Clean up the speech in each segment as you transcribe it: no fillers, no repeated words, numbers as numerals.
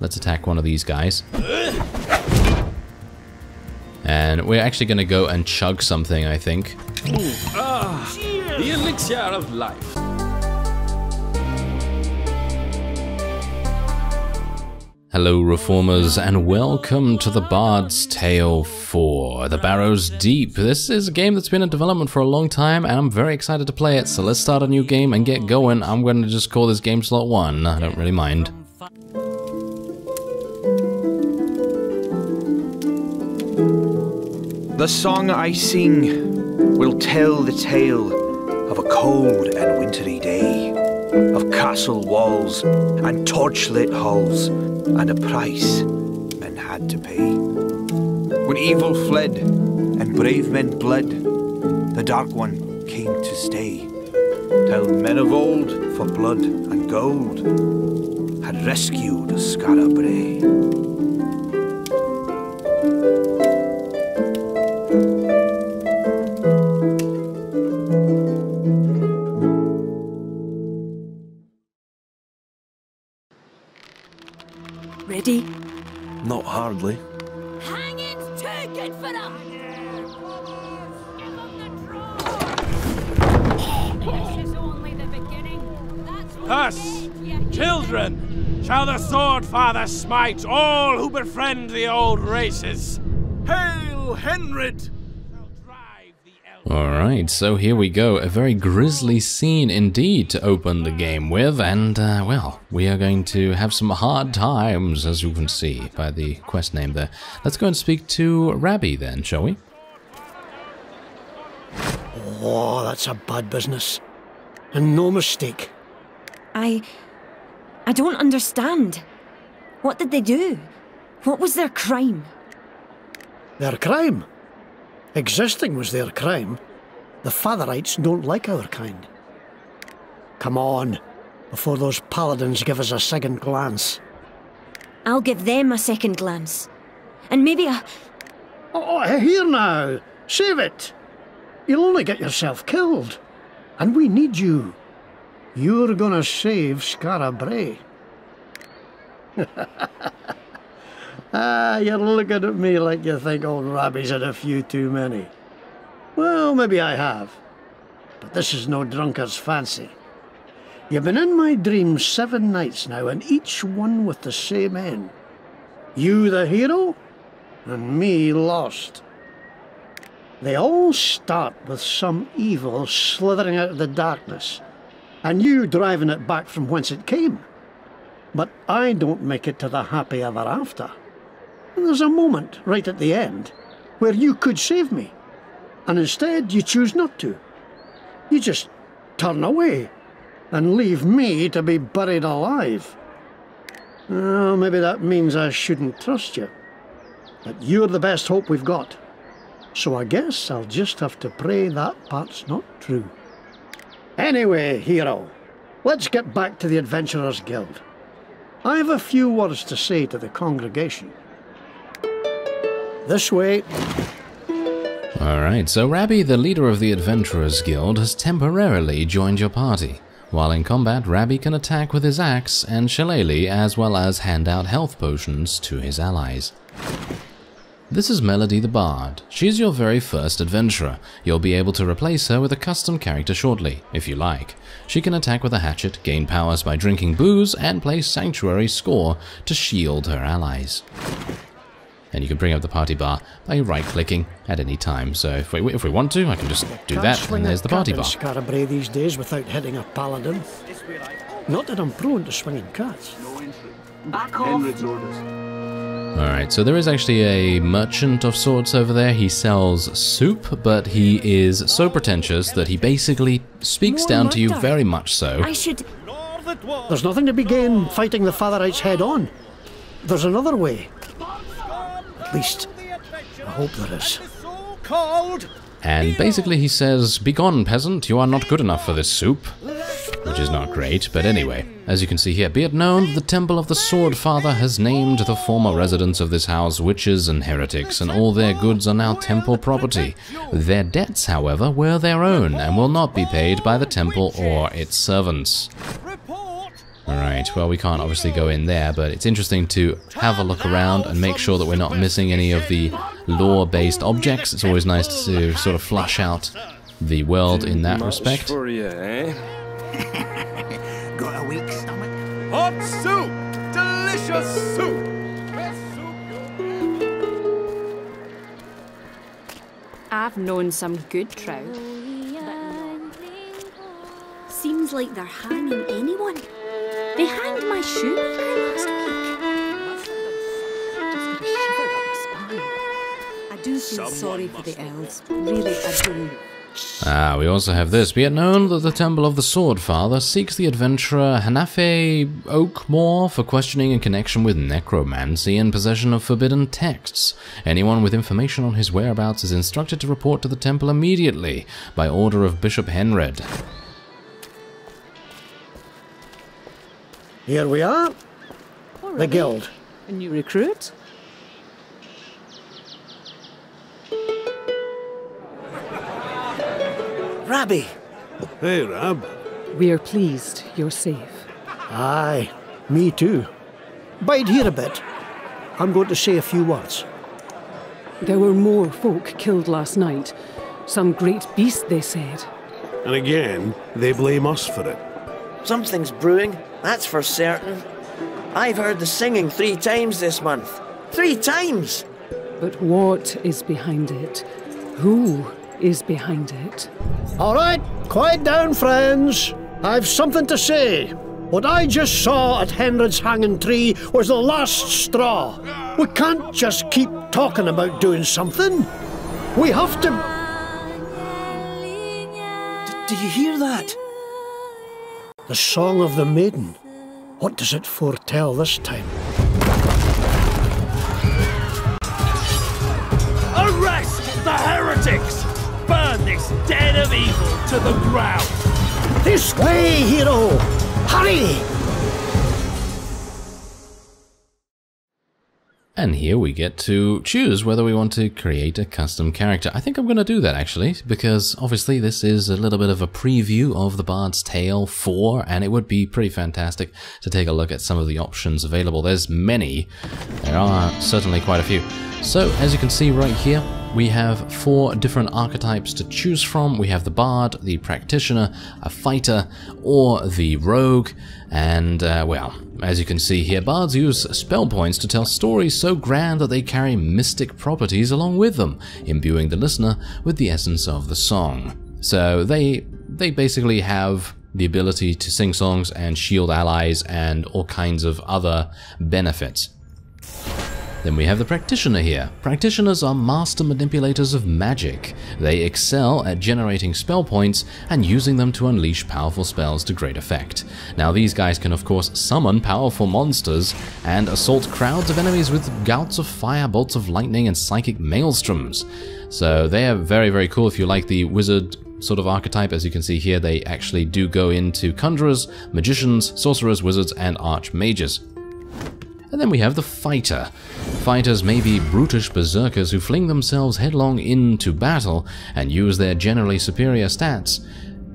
let's attack one of these guys. And we're actually going to go and chug something, I think. The elixir of life. Hello reformers, and welcome to The Bard's Tale 4, The Barrows Deep. This is a game that's been in development for a long time, and I'm very excited to play it, so let's start a new game and get going. I'm going to just call this game slot 1, I don't really mind. The song I sing will tell the tale of a cold and wintry day, of castle walls and torchlit halls, and a price men had to pay. When evil fled and brave men bled, the Dark One came to stay, till men of old, for blood and gold, had rescued Skara Brae. Ready? Not hardly. Hanging's too good for them! This is only the beginning. Thus, children, shall the Sword Father smite all who befriend the old races. Hail, Henrid! Alright, so here we go. A very grisly scene indeed to open the game with, and, well, we are going to have some hard times, as you can see by the quest name there. Let's go and speak to Rabbi then, shall we? Oh, that's a bad business. And no mistake. I don't understand. What did they do? What was their crime? Their crime? Existing was their crime. The Fatherites don't like our kind. Come on, before those paladins give us a second glance. I'll give them a second glance. And maybe a... Oh, here now! Save it! You'll only get yourself killed. And we need you. You're gonna save Skara Brae. You're looking at me like you think old Rabbi's had a few too many. Well, maybe I have. But this is no drunkard's fancy. You've been in my dreams 7 nights now, and each one with the same end. You the hero, and me lost. They all start with some evil slithering out of the darkness, and you driving it back from whence it came. But I don't make it to the happy ever after. And there's a moment right at the end where you could save me, and instead you choose not to. You just turn away and leave me to be buried alive. Well, maybe that means I shouldn't trust you. But you're the best hope we've got. So I guess I'll just have to pray that part's not true. Anyway, hero, let's get back to the Adventurers Guild. I have a few words to say to the congregation. This way. Alright, so Rabbi, the leader of the Adventurers Guild, has temporarily joined your party. While in combat, Rabbi can attack with his axe and shillelagh, as well as hand out health potions to his allies. This is Melody the Bard. She's your very first adventurer. You'll be able to replace her with a custom character shortly, if you like. She can attack with a hatchet, gain powers by drinking booze, and play Sanctuary Score to shield her allies. And you can bring up the party bar by right-clicking at any time. So if we want to, I can just do that, and there's the party bar. Skara Brae these days without hitting a paladin. Not that I'm prone to swinging cats. Back off. Alright, so there is actually a merchant of sorts over there. He sells soup, but he is so pretentious that he basically speaks down to you very much so. I should... There's nothing to be gained fighting the Fatherites head on. There's another way. At least, I hope there is. And basically he says, "Begone, peasant, you are not good enough for this soup." Which is not great, but anyway. As you can see here, be it known that the Temple of the Sword Father has named the former residents of this house witches and heretics, and all their goods are now temple property. Their debts, however, were their own, and will not be paid by the temple or its servants. Alright, well we can't obviously go in there, but it's interesting to have a look around and make sure that we're not missing any of the lore-based objects. It's always nice to sort of flush out the world in that respect. For you, eh? Got a weak stomach? Hot soup! Delicious soup! I've known some good trout. Seems like they're hanging anyone. They hanged my shoemaker last week. I do feel sorry for the elves. Really, I do. We also have this. Be it known that the Temple of the Sword Father seeks the adventurer Hanafe Oakmore for questioning in connection with necromancy and possession of forbidden texts. Anyone with information on his whereabouts is instructed to report to the temple immediately, by order of Bishop Henred. Here we are. The guild. A new recruit? Rabbi! Hey, Rab. We are pleased you're safe. Aye, me too. Bide here a bit. I'm going to say a few words. There were more folk killed last night. Some great beast, they said. And again, they blame us for it. Something's brewing, that's for certain. I've heard the singing 3 times this month. 3 times! But what is behind it? Who is behind it? All right, quiet down, friends. I've something to say. What I just saw at Henred's hanging tree was the last straw. We can't just keep talking about doing something. We have to... Do you hear that? The Song of the Maiden. What does it foretell this time? Arrest the heretics! Burn this den of evil to the ground! This way, hero! Hurry! And here we get to choose whether we want to create a custom character. I think I'm going to do that actually, because obviously this is a little bit of a preview of the Bard's Tale 4, and it would be pretty fantastic to take a look at some of the options available. There's many. There are certainly quite a few. So, as you can see right here, we have 4 different archetypes to choose from. We have the Bard, the Practitioner, a Fighter, or the Rogue. And, well, as you can see here, Bards use spell points to tell stories so grand that they carry mystic properties along with them, imbuing the listener with the essence of the song. So they basically have the ability to sing songs and shield allies and all kinds of other benefits. Then we have the Practitioner here. Practitioners are master manipulators of magic. They excel at generating spell points and using them to unleash powerful spells to great effect. Now these guys can of course summon powerful monsters and assault crowds of enemies with gouts of fire, bolts of lightning, and psychic maelstroms. So they are very, very cool if you like the wizard sort of archetype. As you can see here, they actually do go into conjurers, magicians, sorcerers, wizards, and archmages. And then we have the Fighter. Fighters may be brutish berserkers who fling themselves headlong into battle and use their generally superior stats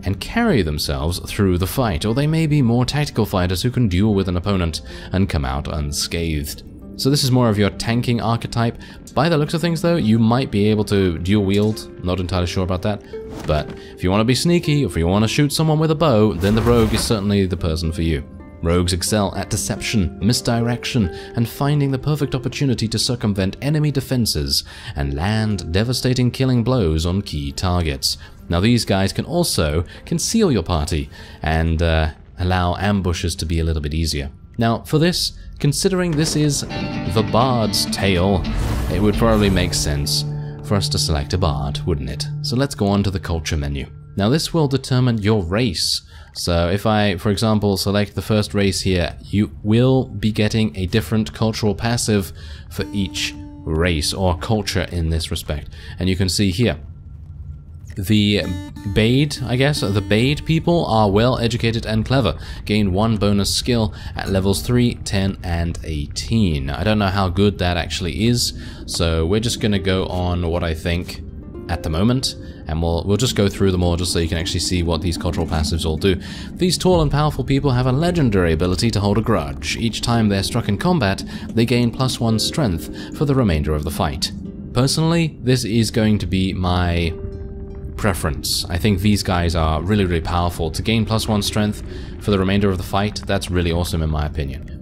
and carry themselves through the fight, or they may be more tactical fighters who can duel with an opponent and come out unscathed. So this is more of your tanking archetype. By the looks of things though, you might be able to dual wield, not entirely sure about that, but if you want to be sneaky, or if you want to shoot someone with a bow, then the Rogue is certainly the person for you. Rogues excel at deception, misdirection, and finding the perfect opportunity to circumvent enemy defenses and land devastating killing blows on key targets. Now these guys can also conceal your party and allow ambushes to be a little bit easier. Now for this, considering this is the Bard's Tale, it would probably make sense for us to select a Bard, wouldn't it? So let's go on to the culture menu. Now this will determine your race. So if I, for example, select the first race here, you will be getting a different cultural passive for each race or culture in this respect. And you can see here, the Bade, I guess, the Bade people are well educated and clever. Gain 1 bonus skill at levels 3, 10, and 18. I don't know how good that actually is, so we're just gonna go on what I think at the moment, and we'll just go through them all just so you can actually see what these cultural passives all do. These tall and powerful people have a legendary ability to hold a grudge. Each time they're struck in combat, they gain +1 strength for the remainder of the fight. Personally, this is going to be my preference. I think these guys are really, really powerful. To gain +1 strength for the remainder of the fight, that's really awesome in my opinion.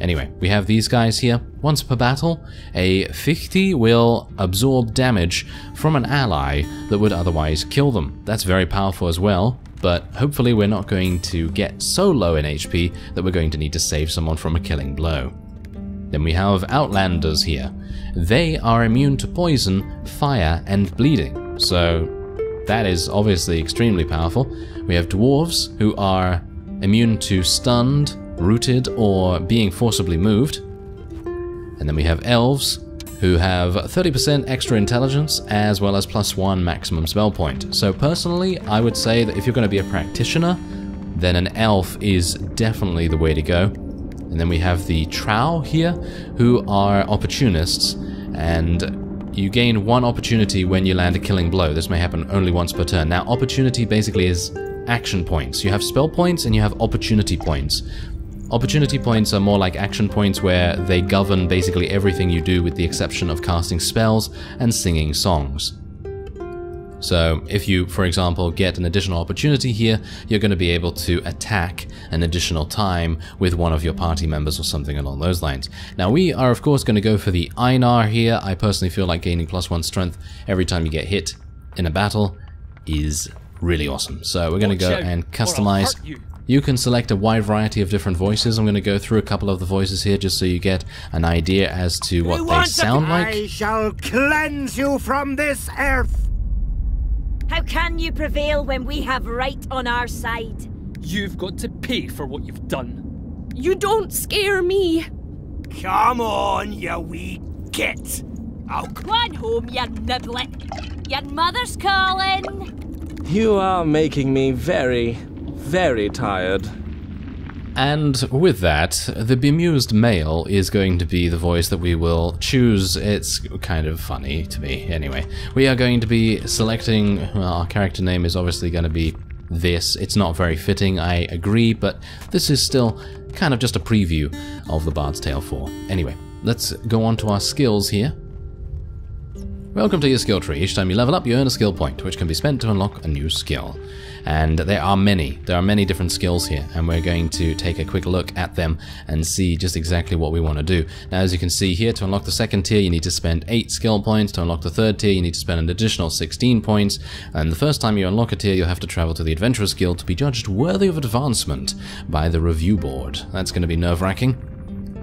Anyway, we have these guys here. Once per battle, a Fyhrr will absorb damage from an ally that would otherwise kill them. That's very powerful as well, but hopefully we're not going to get so low in HP that we're going to need to save someone from a killing blow. Then we have Outlanders here. They are immune to poison, fire, and bleeding, so that is obviously extremely powerful. We have Dwarves, who are immune to stunned, rooted, or being forcibly moved. And then we have Elves, who have 30% extra intelligence, as well as +1 maximum spell point. So personally, I would say that if you're going to be a practitioner, then an Elf is definitely the way to go. And then we have the Trow here, who are opportunists, and you gain 1 opportunity when you land a killing blow. This may happen only once per turn. Now, opportunity basically is action points. You have spell points and you have opportunity points. Opportunity points are more like action points where they govern basically everything you do with the exception of casting spells and singing songs. So if you, for example, get an additional opportunity here, you're going to be able to attack an additional time with one of your party members or something along those lines. Now we are of course going to go for the Einar here. I personally feel like gaining +1 strength every time you get hit in a battle is really awesome. So we're going to go and customize. You can select a wide variety of different voices. I'm going to go through a couple of the voices here just so you get an idea as to what they sound like. I shall cleanse you from this earth. How can you prevail when we have right on our side? You've got to pay for what you've done. You don't scare me. Come on, you wee git. Go on home, you niblet. Your mother's calling. You are making me very tired. And with that, the bemused male is going to be the voice that we will choose. It's kind of funny to me. Anyway, we are going to be selecting, well, our character name is obviously going to be this. It's not very fitting, I agree, but this is still kind of just a preview of the Bard's Tale 4. Anyway, let's go on to our skills here. Welcome to your skill tree. Each time you level up, you earn a skill point, which can be spent to unlock a new skill. And there are many different skills here, and we're going to take a quick look at them and see just exactly what we want to do. Now, as you can see here, to unlock the second tier, you need to spend 8 skill points. To unlock the third tier, you need to spend an additional 16 points. And the first time you unlock a tier, you'll have to travel to the Adventurer's Guild to be judged worthy of advancement by the review board. That's going to be nerve-wracking.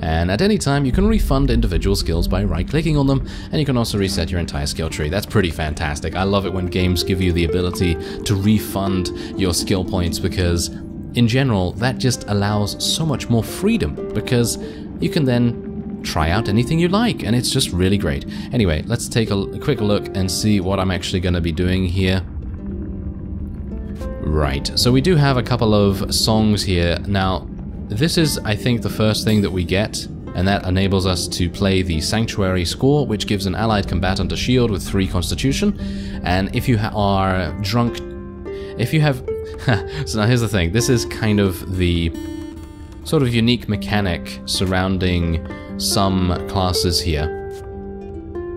And at any time, you can refund individual skills by right-clicking on them, and you can also reset your entire skill tree. That's pretty fantastic. I love it when games give you the ability to refund your skill points, because in general, that just allows so much more freedom, because you can then try out anything you like, and it's just really great. Anyway, let's take a quick look and see what I'm actually going to be doing here. Right, so we do have a couple of songs here. Now, this is, I think, the first thing that we get, and that enables us to play the Sanctuary score, which gives an allied combatant a shield with 3 constitution. And if you are drunk... If you have... So now here's the thing. This is kind of the sort of unique mechanic surrounding some classes here.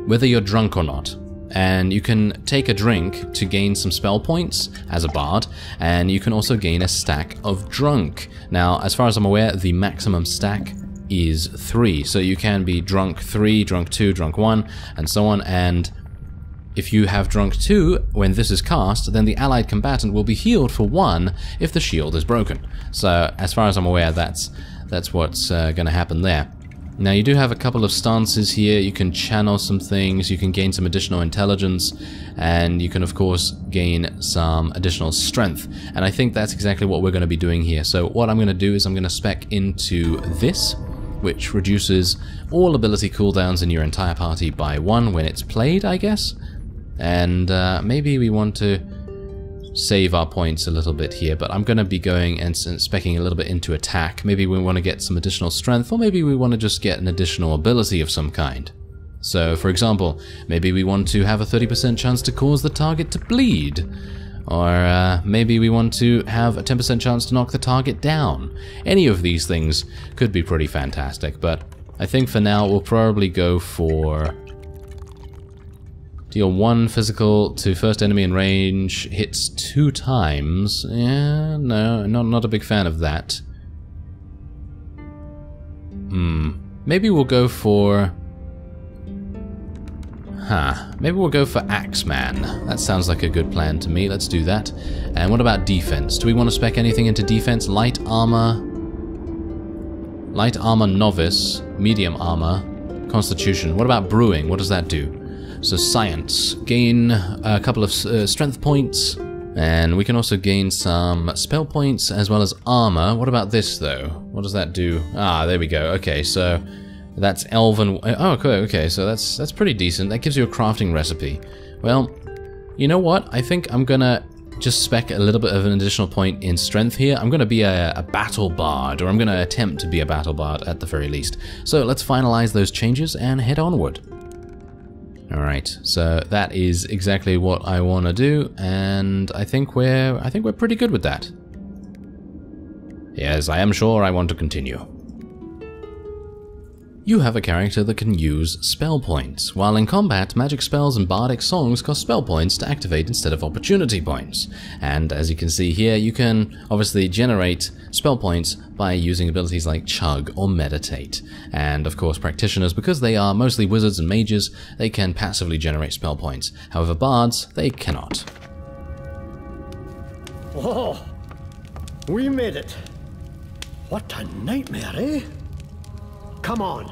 Whether you're drunk or not. And you can take a drink to gain some spell points as a bard, and you can also gain a stack of drunk. Now, as far as I'm aware, the maximum stack is 3, so you can be drunk 3, drunk 2, drunk 1, and so on, and if you have drunk 2, when this is cast, then the allied combatant will be healed for 1 if the shield is broken. So, as far as I'm aware, that's what's going to happen there. Now, you do have a couple of stances here. You can channel some things, you can gain some additional intelligence, and you can, of course, gain some additional strength. And I think that's exactly what we're going to be doing here. So what I'm going to do is I'm going to spec into this, which reduces all ability cooldowns in your entire party by 1 when it's played, I guess. And maybe we want to save our points a little bit here, but I'm going to be going and speccing a little bit into attack. Maybe we want to get some additional strength, or maybe we want to just get an additional ability of some kind. So, for example, maybe we want to have a 30% chance to cause the target to bleed. Or maybe we want to have a 10% chance to knock the target down. Any of these things could be pretty fantastic, but I think for now we'll probably go for deal 1 physical to first enemy in range, hits 2 times. Yeah, no, not a big fan of that. Maybe we'll go for... maybe we'll go for Axeman. That sounds like a good plan to me. Let's do that. And what about defense? Do we want to spec anything into defense? Light armor novice, medium armor, constitution. What about brewing? What does that do? So science, gain a couple of strength points, and we can also gain some spell points as well as armor. What about this though? What does that do? Ah, there we go. Okay, so that's elven. Oh, okay. So that's pretty decent. That gives you a crafting recipe. Well, you know what? I think I'm gonna just spec a little bit of an additional point in strength here. I'm gonna be a battle bard, or I'm gonna attempt to be a battle bard at the very least. So let's finalize those changes and head onward. All right. So that is exactly what I want to do, and I think we're pretty good with that. Yes, I am sure I want to continue. You have a character that can use spell points. While in combat, magic spells and bardic songs cost spell points to activate instead of opportunity points. And as you can see here, you can obviously generate spell points by using abilities like Chug or Meditate. And of course, practitioners, because they are mostly wizards and mages, they can passively generate spell points. However, bards, they cannot. Oh, we made it. What a nightmare, eh? Come on.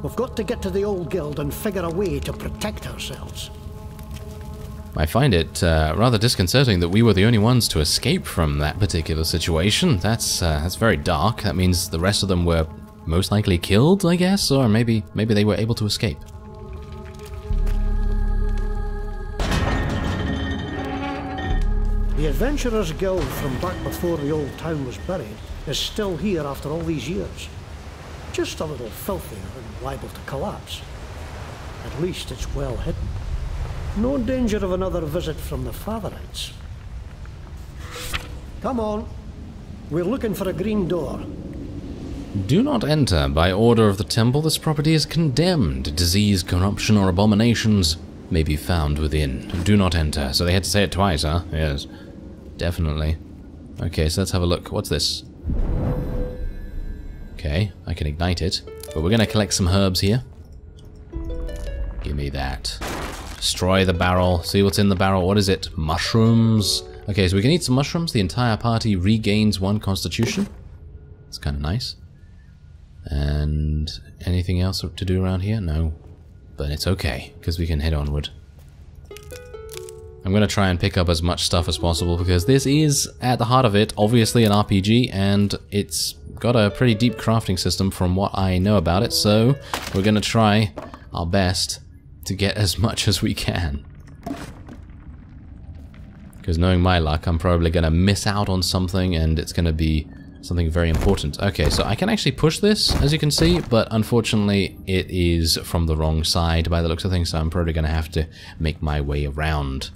We've got to get to the old guild and figure a way to protect ourselves. I find it rather disconcerting that we were the only ones to escape from that particular situation. That's very dark. That means the rest of them were most likely killed, I guess, or maybe they were able to escape. The Adventurers Guild from back before the old town was buried is still here after all these years. Just a little filthier and liable to collapse. At least it's well hidden. No danger of another visit from the Fatherites. Come on. We're looking for a green door. Do not enter. By order of the temple, this property is condemned. Disease, corruption, or abominations may be found within. Do not enter. So they had to say it twice, huh? Yes. Definitely. Okay, so let's have a look. What's this? Okay, I can ignite it. But we're going to collect some herbs here. Give me that. Destroy the barrel. See what's in the barrel. What is it? Mushrooms. Okay, so we can eat some mushrooms. The entire party regains 1 constitution. It's kind of nice. And anything else to do around here? No. But it's okay, because we can head onward. I'm going to try and pick up as much stuff as possible, because this is, at the heart of it, obviously an RPG, and it's got a pretty deep crafting system from what I know about it, so we're going to try our best to get as much as we can. Because knowing my luck, I'm probably going to miss out on something, and it's going to be something very important. Okay, so I can actually push this, as you can see, but unfortunately it is from the wrong side by the looks of things, so I'm probably going to have to make my way around.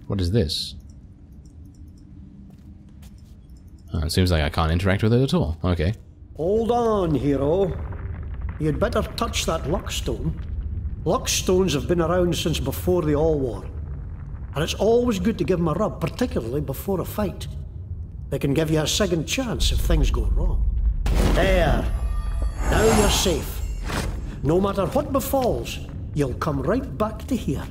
What is this? Oh, it seems like I can't interact with it at all. Okay. Hold on, hero. You'd better touch that luckstone. Luckstones have been around since before the All War. And it's always good to give them a rub, particularly before a fight. They can give you a second chance if things go wrong. There. Now you're safe. No matter what befalls, you'll come right back to here.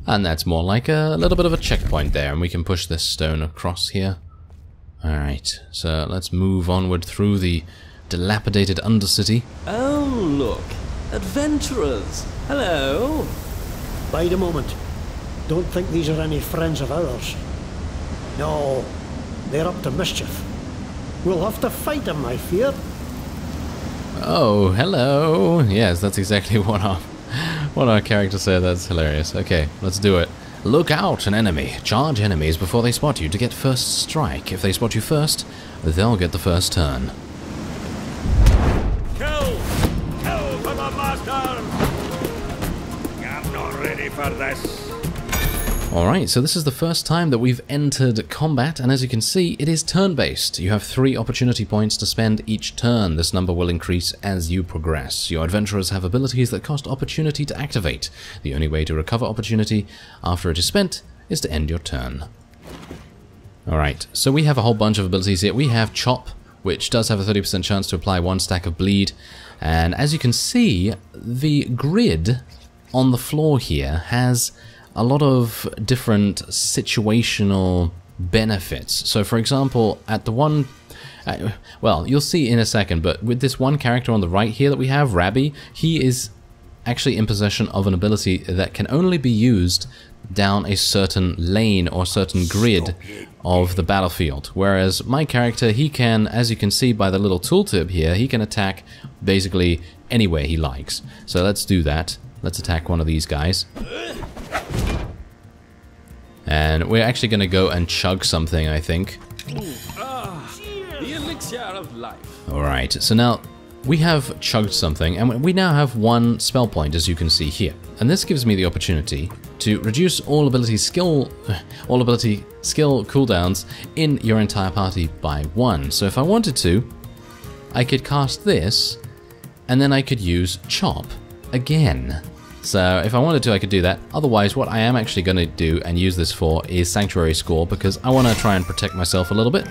And that's more like a little bit of a checkpoint there, and we can push this stone across here. Alright, so let's move onward through the dilapidated Undercity. Oh, look. Adventurers. Hello. Wait a moment. Don't think these are any friends of ours. No, they're up to mischief. We'll have to fight them, I fear. Oh, hello. Yes, that's exactly what our character said. That's hilarious. Okay, let's do it. Look out, an enemy. Charge enemies before they spot you to get first strike. If they spot you first, they'll get the first turn. Kill! Kill for the for this. Alright, so this is the first time that we've entered combat, and as you can see, it is turn-based. You have 3 opportunity points to spend each turn. This number will increase as you progress. Your adventurers have abilities that cost opportunity to activate. The only way to recover opportunity after it is spent is to end your turn. Alright, so we have a whole bunch of abilities here. We have Chop, which does have a 30% chance to apply 1 stack of bleed, and as you can see, the grid on the floor here has a lot of different situational benefits. So for example, at the one, well, you'll see in a second, but with this one character on the right here that we have, Rabbi, he is actually in possession of an ability that can only be used down a certain lane or certain grid of the battlefield. Whereas my character, he can, as you can see by the little tooltip here, he can attack basically anywhere he likes. So let's do that. Let's attack one of these guys. And we're actually going to go and chug something, I think. The elixir of life. Alright, so now we have chugged something, and we now have 1 spell point, as you can see here. And this gives me the opportunity to reduce all ability skill cooldowns in your entire party by 1. So if I wanted to, I could cast this, and then I could use Chop again. So if I wanted to, I could do that. Otherwise, what I am actually going to do and use this for is Sanctuary Score, because I want to try and protect myself a little bit.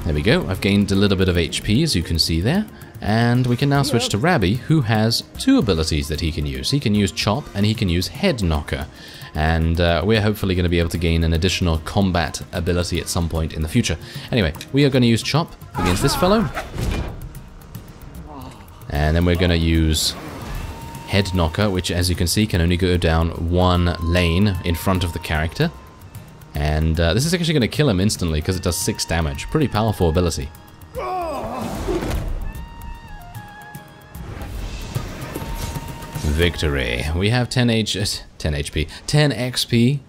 There we go. I've gained a little bit of HP, as you can see there. And we can now switch to Rabbi, who has 2 abilities that he can use. He can use Chop, and he can use Head Knocker. And we're hopefully going to be able to gain an additional combat ability at some point in the future. Anyway, we are going to use Chop against this fellow. And then we're going to use Head Knocker, which, as you can see, can only go down 1 lane in front of the character. And this is actually going to kill him instantly because it does 6 damage. Pretty powerful ability. Victory. We have 10 XP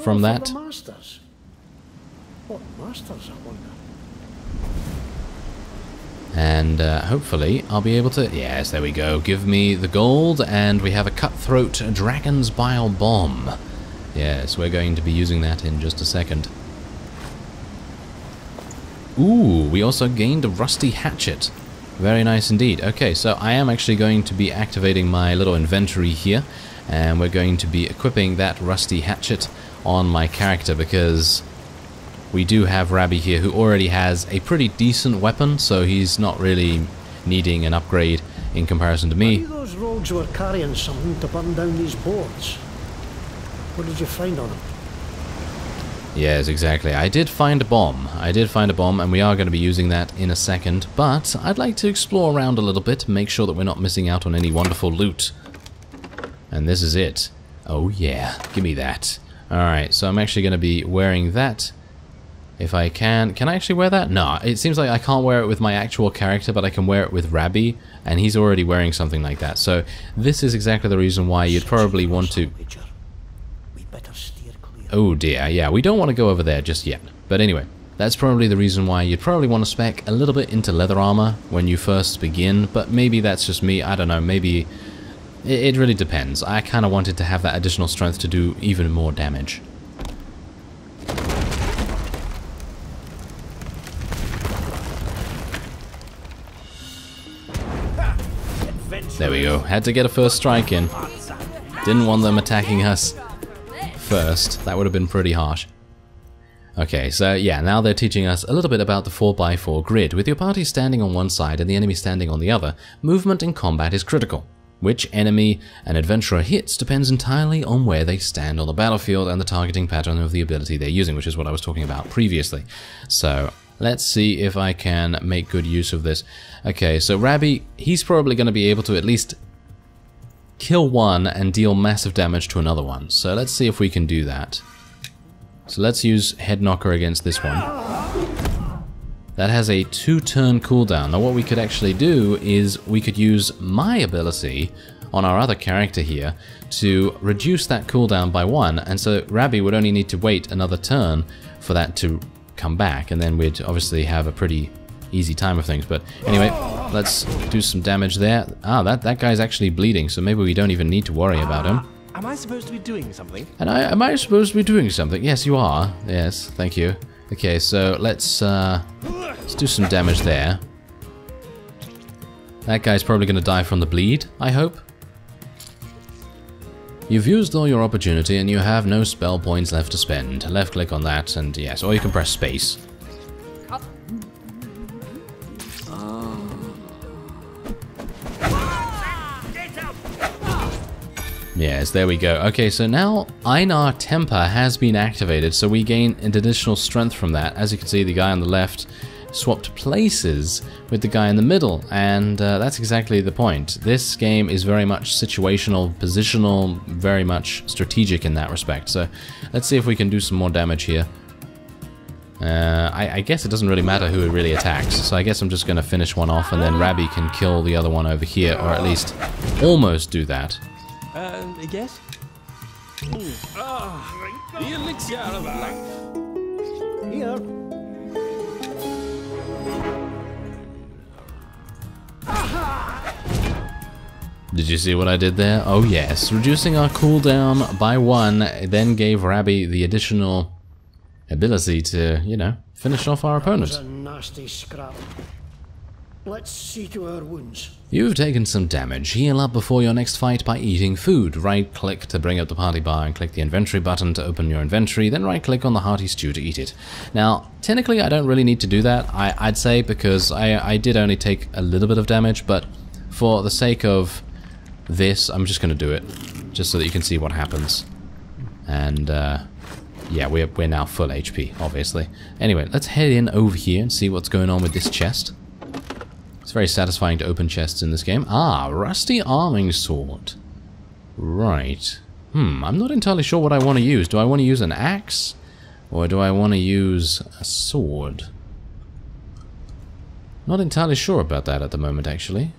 from that. Masters. What masters, I wonder? And hopefully I'll be able to... Yes, there we go. Give me the gold, and we have a Cutthroat Dragon's Bile Bomb. Yes, we're going to be using that in just a second. Ooh, we also gained a Rusty Hatchet. Very nice indeed. Okay, so I am actually going to be activating my little inventory here, and we're going to be equipping that Rusty Hatchet on my character, because we do have Rabbi here who already has a pretty decent weapon, so he's not really needing an upgrade in comparison to me. Those rogues were carrying something to burn down these boards. What did you find on them? Yes, exactly. I did find a bomb. And we are going to be using that in a second, but I'd like to explore around a little bit, make sure that we're not missing out on any wonderful loot. And this is it. Oh yeah, give me that. Alright, so I'm actually going to be wearing that. If I can I actually wear that? No, it seems like I can't wear it with my actual character, but I can wear it with Rabbi, and he's already wearing something like that. So this is exactly the reason why you'd probably want to... Oh dear, yeah, we don't want to go over there just yet. But anyway, that's probably the reason why you'd probably want to spec a little bit into leather armor when you first begin, but maybe that's just me, I don't know, maybe... It really depends. I kind of wanted to have that additional strength to do even more damage. There we go. Had to get a first strike in. Didn't want them attacking us first. That would have been pretty harsh. Okay, so yeah, now they're teaching us a little bit about the 4x4 grid. With your party standing on one side and the enemy standing on the other, movement in combat is critical. Which enemy an adventurer hits depends entirely on where they stand on the battlefield and the targeting pattern of the ability they're using, which is what I was talking about previously. So let's see if I can make good use of this. Okay, so Rabbi, he's probably going to be able to at least kill one and deal massive damage to another one. So let's see if we can do that. So let's use Head Knocker against this one. That has a 2-turn cooldown. Now what we could actually do is we could use my ability on our other character here to reduce that cooldown by 1, and so Rabbi would only need to wait another turn for that to come back, and then we'd obviously have a pretty easy time of things. But anyway, let's do some damage there. Ah, that guy's actually bleeding, so maybe we don't even need to worry about him. Am I supposed to be doing something? And am I supposed to be doing something? Yes, you are. Yes, thank you. Okay, so let's do some damage there. That guy's probably going to die from the bleed, I hope. You've used all your opportunity and you have no spell points left to spend. Left click on that and yes, or you can press space. Yes, there we go. Okay, so now Einar Temper has been activated, so we gain an additional strength from that. As you can see, the guy on the left swapped places with the guy in the middle, and that's exactly the point. This game is very much situational, positional, very much strategic in that respect. So let's see if we can do some more damage here. I guess it doesn't really matter who it really attacks, so I guess I'm just going to finish one off, and then Rabbi can kill the other one over here, or at least almost do that. I guess? The elixir of life. Here. Did you see what I did there? Oh yes, reducing our cooldown by 1 then gave Rabbi the additional ability to, you know, finish off our opponent. That was a nasty scrap. Let's see to our wounds. You've taken some damage. Heal up before your next fight by eating food. Right-click to bring up the party bar and click the inventory button to open your inventory, then right-click on the hearty stew to eat it. Now, technically I don't really need to do that, I'd say, because I did only take a little bit of damage, but for the sake of this, I'm just going to do it, just so that you can see what happens. And, yeah, we're now full HP, obviously. Anyway, let's head in over here and see what's going on with this chest. It's very satisfying to open chests in this game. Ah, rusty arming sword. Right. I'm not entirely sure what I want to use. Do I want to use an axe? Or do I want to use a sword? Not entirely sure about that at the moment, actually.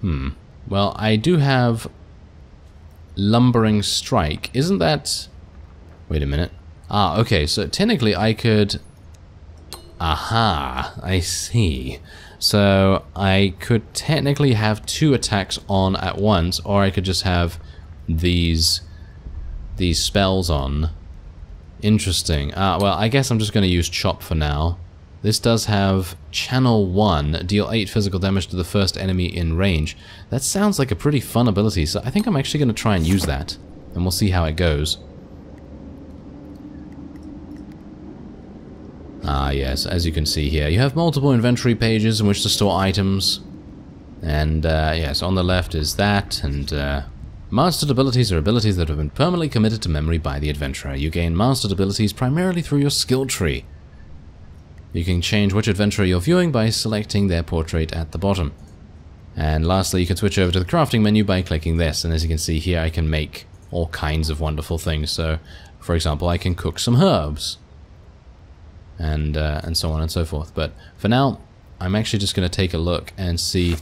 Well, I do have lumbering strike. Isn't that... Wait a minute. Ah, okay, so technically I could... Aha, I see. So I could technically have 2 attacks on at once, or I could just have these spells on. Interesting. Well, I guess I'm just going to use Chop for now. This does have Channel 1, deal 8 physical damage to the first enemy in range. That sounds like a pretty fun ability, so I think I'm actually going to try and use that, and we'll see how it goes. Ah yes, as you can see here, you have multiple inventory pages in which to store items. And yes, on the left is that, and mastered abilities are abilities that have been permanently committed to memory by the adventurer. You gain mastered abilities primarily through your skill tree. You can change which adventurer you're viewing by selecting their portrait at the bottom. And lastly, you can switch over to the crafting menu by clicking this, and as you can see here, I can make all kinds of wonderful things. So, for example, I can cook some herbs. And so on and so forth. But for now, I'm actually just going to take a look and see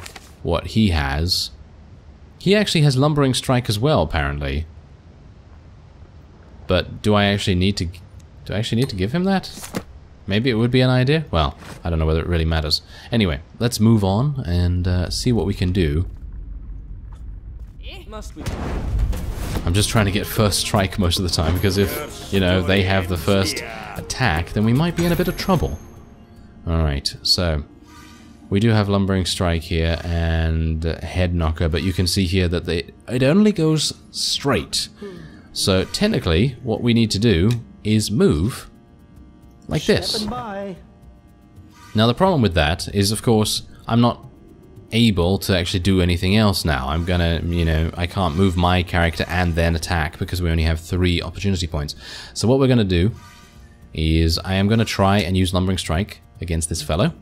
what he has. He actually has lumbering strike as well, apparently. But do I actually need to give him that? Maybe it would be an idea. Well, I don't know whether it really matters. Anyway, let's move on and see what we can do. I'm just trying to get first strike most of the time, because if, you know, they have the first attack, then we might be in a bit of trouble. Alright, so we do have lumbering strike here and head knocker, but you can see here that it only goes straight. So technically what we need to do is move like this. Now the problem with that is, of course, I'm not able to actually do anything else now. I'm gonna, you know, I can't move my character and then attack because we only have 3 opportunity points. So what we're gonna do is I am gonna try and use lumbering strike against this fellow.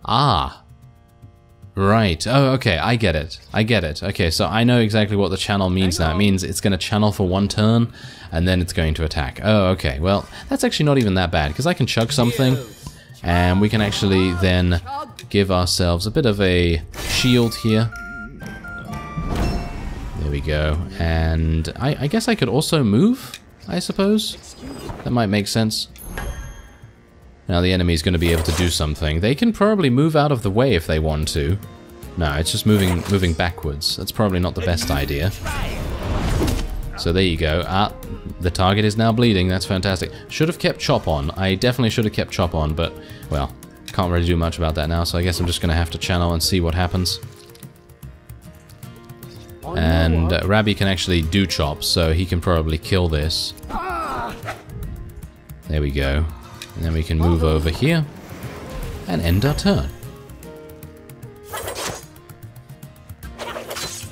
Ah, right. Oh, okay, I get it. I get it. Okay, so I know exactly what the channel means now. It means it's gonna channel for 1 turn and then it's going to attack. Oh, okay. Well, that's actually not even that bad, because I can chug something and we can actually then give ourselves a bit of a shield here. There we go. And I guess I could also move, I suppose. That might make sense. Now the enemy's going to be able to do something. They can probably move out of the way if they want to. No, it's just moving backwards. That's probably not the best idea. So there you go. Ah, the target is now bleeding. That's fantastic. Should have kept Chop on. I definitely should have kept Chop on, but, well, can't really do much about that now, so I guess I'm just going to have to channel and see what happens. And Rabbi can actually do Chop, so he can probably kill this. There we go. And then we can move over here and end our turn.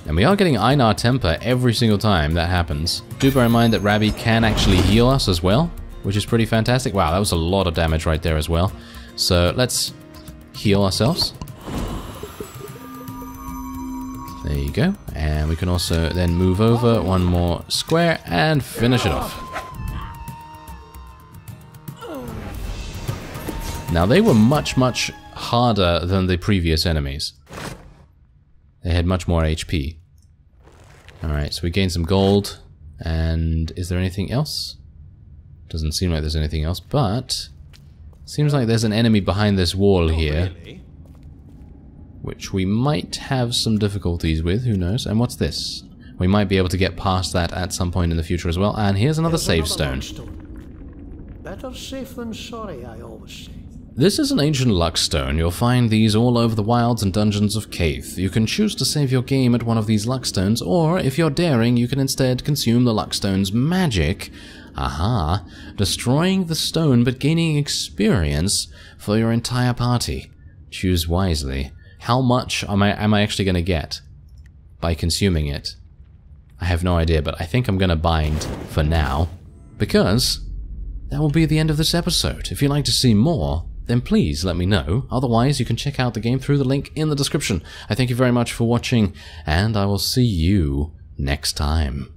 And we are getting Einar Temper every single time that happens. Do bear in mind that Rabbi can actually heal us as well, which is pretty fantastic. Wow, that was a lot of damage right there as well. So let's heal ourselves. There you go. And we can also then move over one more square and finish it off. Now they were much, much harder than the previous enemies. They had much more HP. Alright, so we gained some gold. And is there anything else? Doesn't seem like there's anything else, but seems like there's an enemy behind this wall here. Which we might have some difficulties with, who knows? And what's this? We might be able to get past that at some point in the future as well. And here's another save stone. Better safe than sorry, I always say. This is an ancient luck stone. You'll find these all over the wilds and dungeons of Caith. You can choose to save your game at one of these luck stones, or if you're daring, you can instead consume the luck stone's magic. Aha! Destroying the stone but gaining experience for your entire party. Choose wisely. How much am I actually going to get by consuming it? I have no idea, but I think I'm going to bind for now, because that will be the end of this episode. If you'd like to see more, then please let me know. Otherwise, you can check out the game through the link in the description. I thank you very much for watching, and I will see you next time.